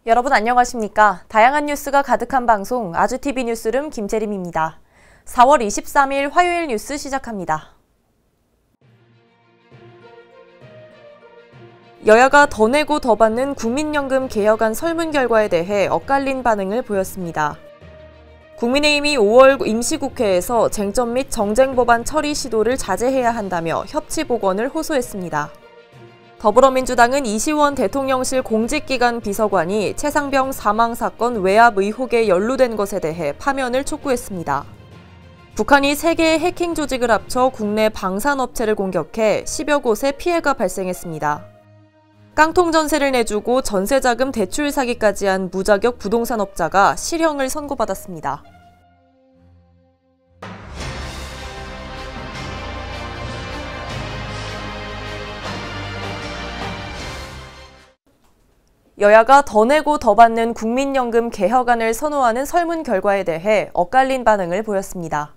여러분 안녕하십니까? 다양한 뉴스가 가득한 방송 아주TV 뉴스룸 김재림입니다. 4월 23일 화요일 뉴스 시작합니다. 여야가 더 내고 더 받는 국민연금 개혁안 설문 결과에 대해 엇갈린 반응을 보였습니다. 국민의힘이 5월 임시국회에서 쟁점 및 정쟁 법안 처리 시도를 자제해야 한다며 협치 복원을 호소했습니다. 더불어민주당은 이시원 대통령실 공직기관 비서관이 최상병 사망 사건 외압 의혹에 연루된 것에 대해 파면을 촉구했습니다. 북한이 3개의 해킹 조직을 합쳐 국내 방산업체를 공격해 10여 곳에 피해가 발생했습니다. 깡통 전세를 내주고 전세자금 대출 사기까지 한 무자격 부동산업자가 실형을 선고받았습니다. 여야가 더 내고 더 받는 국민연금 개혁안을 선호하는 설문 결과에 대해 엇갈린 반응을 보였습니다.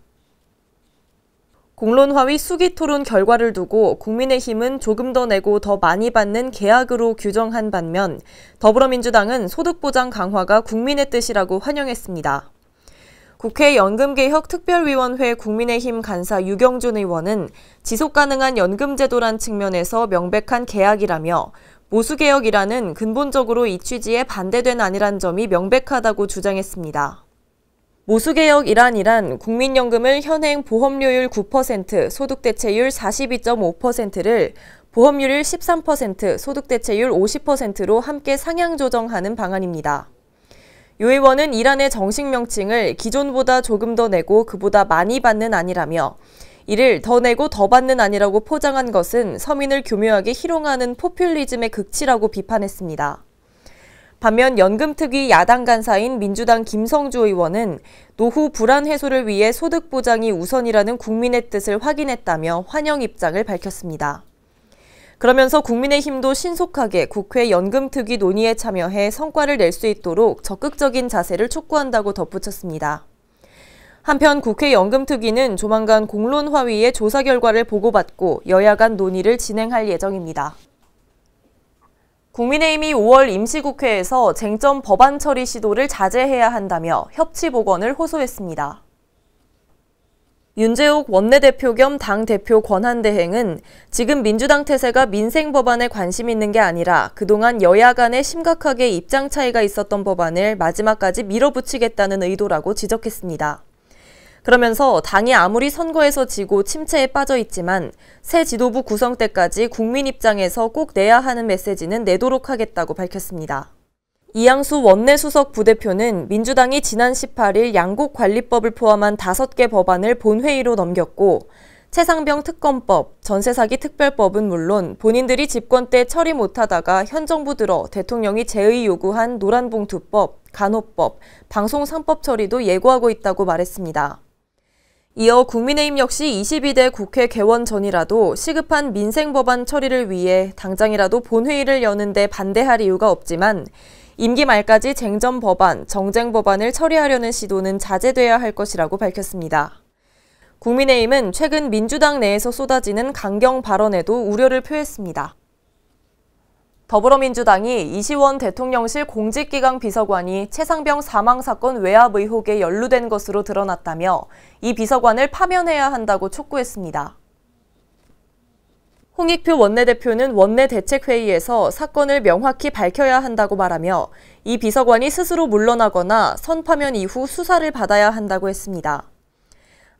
공론화위 수기토론 결과를 두고 국민의힘은 조금 더 내고 더 많이 받는 계약으로 규정한 반면 더불어민주당은 소득보장 강화가 국민의 뜻이라고 환영했습니다. 국회 연금개혁특별위원회 국민의힘 간사 유경준 의원은 지속가능한 연금제도란 측면에서 명백한 계약이라며 보수개혁이라는 근본적으로 이 취지에 반대된 안이란 점이 명백하다고 주장했습니다. 보수개혁이란 국민연금을 현행 보험료율 9%, 소득대체율 42.5%를 보험료율 13%, 소득대체율 50%로 함께 상향 조정하는 방안입니다. 유 의원은 이란의 정식 명칭을 기존보다 조금 더 내고 그보다 많이 받는 안이라며 이를 더 내고 더 받는 안이라고 포장한 것은 서민을 교묘하게 희롱하는 포퓰리즘의 극치라고 비판했습니다. 반면 연금특위 야당 간사인 민주당 김성주 의원은 노후 불안 해소를 위해 소득 보장이 우선이라는 국민의 뜻을 확인했다며 환영 입장을 밝혔습니다. 그러면서 국민의힘도 신속하게 국회 연금특위 논의에 참여해 성과를 낼 수 있도록 적극적인 자세를 촉구한다고 덧붙였습니다. 한편 국회 연금특위는 조만간 공론화위의 조사 결과를 보고받고 여야 간 논의를 진행할 예정입니다. 국민의힘이 5월 임시국회에서 쟁점 법안 처리 시도를 자제해야 한다며 협치 복원을 호소했습니다. 윤재욱 원내대표 겸 당대표 권한대행은 지금 민주당 태세가 민생 법안에 관심 있는 게 아니라 그동안 여야 간에 심각하게 입장 차이가 있었던 법안을 마지막까지 밀어붙이겠다는 의도라고 지적했습니다. 그러면서 당이 아무리 선거에서 지고 침체에 빠져 있지만 새 지도부 구성 때까지 국민 입장에서 꼭 내야 하는 메시지는 내도록 하겠다고 밝혔습니다. 이양수 원내수석 부대표는 민주당이 지난 18일 양곡관리법을 포함한 5개 법안을 본회의로 넘겼고 최상병 특검법, 전세사기 특별법은 물론 본인들이 집권 때 처리 못하다가 현 정부 들어 대통령이 제의 요구한 노란봉투법, 간호법, 방송 3법 처리도 예고하고 있다고 말했습니다. 이어 국민의힘 역시 22대 국회 개원 전이라도 시급한 민생 법안 처리를 위해 당장이라도 본회의를 여는데 반대할 이유가 없지만 임기 말까지 쟁점 법안, 정쟁 법안을 처리하려는 시도는 자제돼야 할 것이라고 밝혔습니다. 국민의힘은 최근 민주당 내에서 쏟아지는 강경 발언에도 우려를 표했습니다. 더불어민주당이 이시원 대통령실 공직기강 비서관이 최상병 사망 사건 외압 의혹에 연루된 것으로 드러났다며 이 비서관을 파면해야 한다고 촉구했습니다. 홍익표 원내대표는 원내대책회의에서 사건을 명확히 밝혀야 한다고 말하며 이 비서관이 스스로 물러나거나 선파면 이후 수사를 받아야 한다고 했습니다.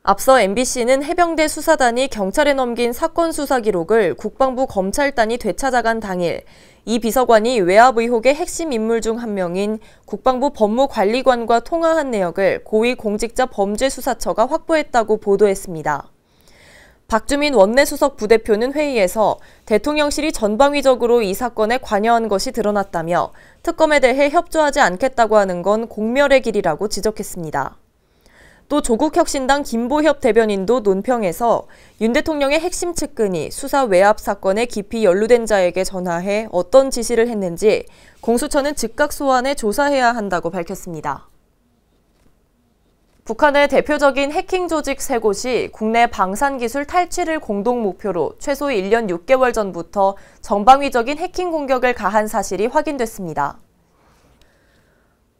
앞서 MBC는 해병대 수사단이 경찰에 넘긴 사건 수사 기록을 국방부 검찰단이 되찾아간 당일 이 비서관이 외압 의혹의 핵심 인물 중 한 명인 국방부 법무관리관과 통화한 내역을 고위공직자범죄수사처가 확보했다고 보도했습니다. 박주민 원내수석 부대표는 회의에서 대통령실이 전방위적으로 이 사건에 관여한 것이 드러났다며 특검에 대해 협조하지 않겠다고 하는 건 공멸의 길이라고 지적했습니다. 또 조국혁신당 김보협 대변인도 논평에서 윤 대통령의 핵심 측근이 수사 외압 사건에 깊이 연루된 자에게 전화해 어떤 지시를 했는지 공수처는 즉각 소환해 조사해야 한다고 밝혔습니다. 북한의 대표적인 해킹 조직 3곳이 국내 방산기술 탈취를 공동 목표로 최소 1년 6개월 전부터 전방위적인 해킹 공격을 가한 사실이 확인됐습니다.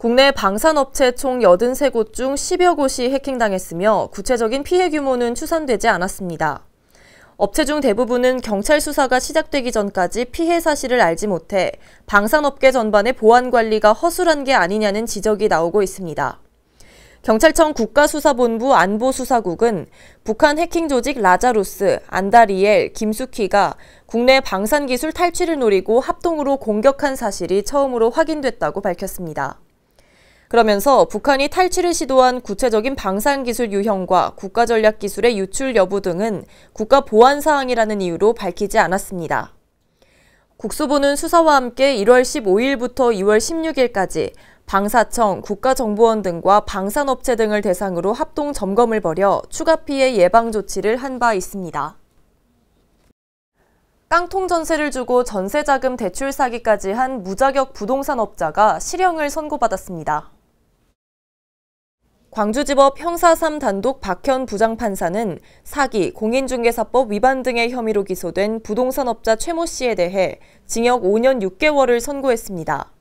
국내 방산업체 총 83곳 중 10여 곳이 해킹당했으며 구체적인 피해 규모는 추산되지 않았습니다. 업체 중 대부분은 경찰 수사가 시작되기 전까지 피해 사실을 알지 못해 방산업계 전반의 보안 관리가 허술한 게 아니냐는 지적이 나오고 있습니다. 경찰청 국가수사본부 안보수사국은 북한 해킹 조직 라자루스, 안다리엘, 김숙희가 국내 방산기술 탈취를 노리고 합동으로 공격한 사실이 처음으로 확인됐다고 밝혔습니다. 그러면서 북한이 탈취를 시도한 구체적인 방산기술 유형과 국가전략기술의 유출 여부 등은 국가보안사항이라는 이유로 밝히지 않았습니다. 국수부는 수사와 함께 1월 15일부터 2월 16일까지 방사청, 국가정보원 등과 방산업체 등을 대상으로 합동 점검을 벌여 추가 피해 예방 조치를 한 바 있습니다. 깡통 전세를 주고 전세자금 대출 사기까지 한 무자격 부동산업자가 실형을 선고받았습니다. 광주지법 형사 3단독 박현 부장판사는 사기, 공인중개사법 위반 등의 혐의로 기소된 부동산업자 최모 씨에 대해 징역 5년 6개월을 선고했습니다.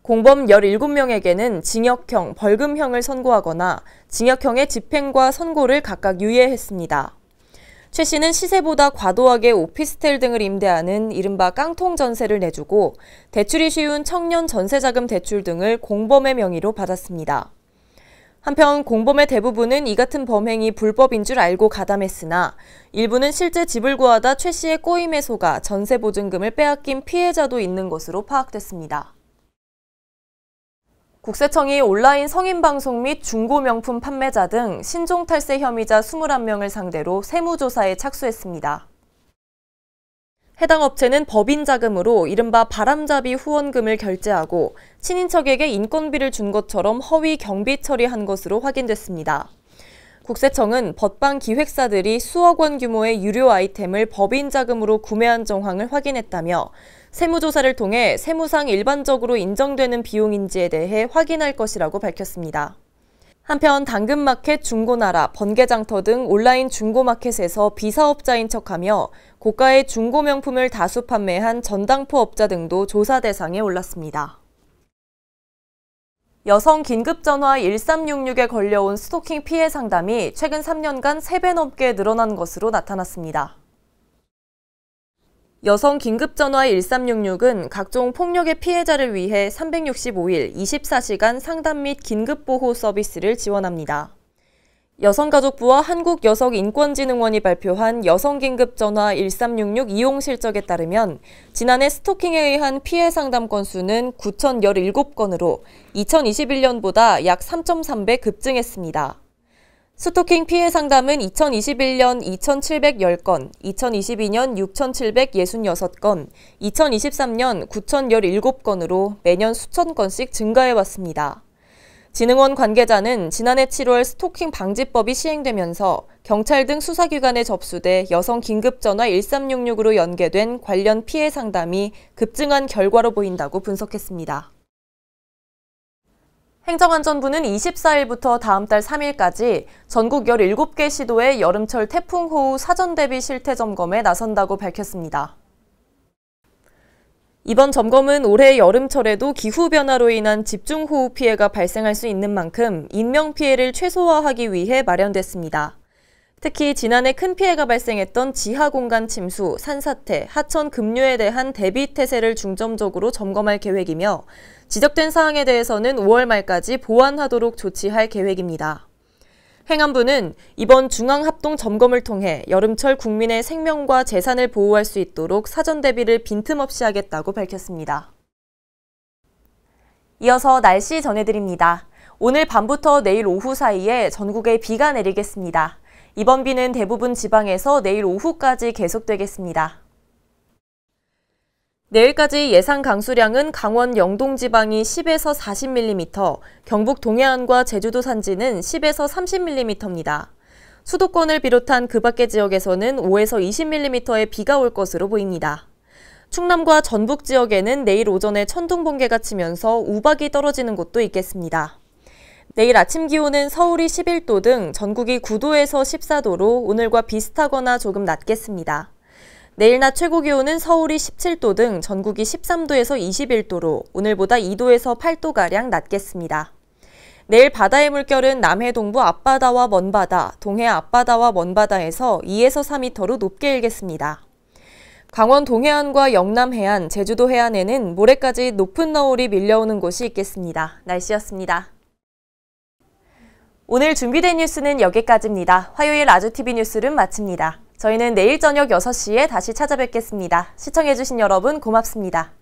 공범 17명에게는 징역형, 벌금형을 선고하거나 징역형의 집행과 선고를 각각 유예했습니다. 최 씨는 시세보다 과도하게 오피스텔 등을 임대하는 이른바 깡통 전세를 내주고 대출이 쉬운 청년 전세자금 대출 등을 공범의 명의로 받았습니다. 한편 공범의 대부분은 이 같은 범행이 불법인 줄 알고 가담했으나 일부는 실제 집을 구하다 최 씨의 꼬임에 속아 전세보증금을 빼앗긴 피해자도 있는 것으로 파악됐습니다. 국세청이 온라인 성인방송 및 중고명품 판매자 등 신종탈세 혐의자 21명을 상대로 세무조사에 착수했습니다. 해당 업체는 법인 자금으로 이른바 바람잡이 후원금을 결제하고 친인척에게 인건비를 준 것처럼 허위 경비 처리한 것으로 확인됐습니다. 국세청은 법방 기획사들이 수억 원 규모의 유료 아이템을 법인 자금으로 구매한 정황을 확인했다며 세무조사를 통해 세무상 일반적으로 인정되는 비용인지에 대해 확인할 것이라고 밝혔습니다. 한편 당근마켓, 중고나라, 번개장터 등 온라인 중고마켓에서 비사업자인 척하며 고가의 중고명품을 다수 판매한 전당포업자 등도 조사 대상에 올랐습니다. 여성 긴급전화 1366에 걸려온 스토킹 피해 상담이 최근 3년간 3배 넘게 늘어난 것으로 나타났습니다. 여성 긴급전화 1366은 각종 폭력의 피해자를 위해 365일 24시간 상담 및 긴급보호 서비스를 지원합니다. 여성가족부와 한국여성인권진흥원이 발표한 여성긴급전화 1366 이용 실적에 따르면 지난해 스토킹에 의한 피해 상담 건수는 9,017건으로 2021년보다 약 3.3배 급증했습니다. 스토킹 피해 상담은 2021년 2,710건, 2022년 6,766건, 2023년 9,017건으로 매년 수천 건씩 증가해왔습니다. 진흥원 관계자는 지난해 7월 스토킹 방지법이 시행되면서 경찰 등 수사기관에 접수돼 여성 긴급전화 1366으로 연계된 관련 피해 상담이 급증한 결과로 보인다고 분석했습니다. 행정안전부는 24일부터 다음 달 3일까지 전국 17개 시도의 여름철 태풍호우 사전대비 실태 점검에 나선다고 밝혔습니다. 이번 점검은 올해 여름철에도 기후변화로 인한 집중호우 피해가 발생할 수 있는 만큼 인명피해를 최소화하기 위해 마련됐습니다. 특히 지난해 큰 피해가 발생했던 지하공간 침수, 산사태, 하천 급류에 대한 대비 태세를 중점적으로 점검할 계획이며 지적된 사항에 대해서는 5월 말까지 보완하도록 조치할 계획입니다. 행안부는 이번 중앙합동 점검을 통해 여름철 국민의 생명과 재산을 보호할 수 있도록 사전 대비를 빈틈없이 하겠다고 밝혔습니다. 이어서 날씨 전해드립니다. 오늘 밤부터 내일 오후 사이에 전국에 비가 내리겠습니다. 이번 비는 대부분 지방에서 내일 오후까지 계속되겠습니다. 내일까지 예상 강수량은 강원 영동 지방이 10에서 40mm, 경북 동해안과 제주도 산지는 10에서 30mm입니다. 수도권을 비롯한 그 밖의 지역에서는 5에서 20mm의 비가 올 것으로 보입니다. 충남과 전북 지역에는 내일 오전에 천둥 번개가 치면서 우박이 떨어지는 곳도 있겠습니다. 내일 아침 기온은 서울이 11도 등 전국이 9도에서 14도로 오늘과 비슷하거나 조금 낮겠습니다. 내일 낮 최고 기온은 서울이 17도 등 전국이 13도에서 21도로 오늘보다 2도에서 8도가량 낮겠습니다. 내일 바다의 물결은 남해 동부 앞바다와 먼바다, 동해 앞바다와 먼바다에서 2에서 4m로 높게 일겠습니다. 강원 동해안과 영남 해안, 제주도 해안에는 모레까지 높은 너울이 밀려오는 곳이 있겠습니다. 날씨였습니다. 오늘 준비된 뉴스는 여기까지입니다. 화요일 아주TV 뉴스를 마칩니다. 저희는 내일 저녁 6시에 다시 찾아뵙겠습니다. 시청해주신 여러분 고맙습니다.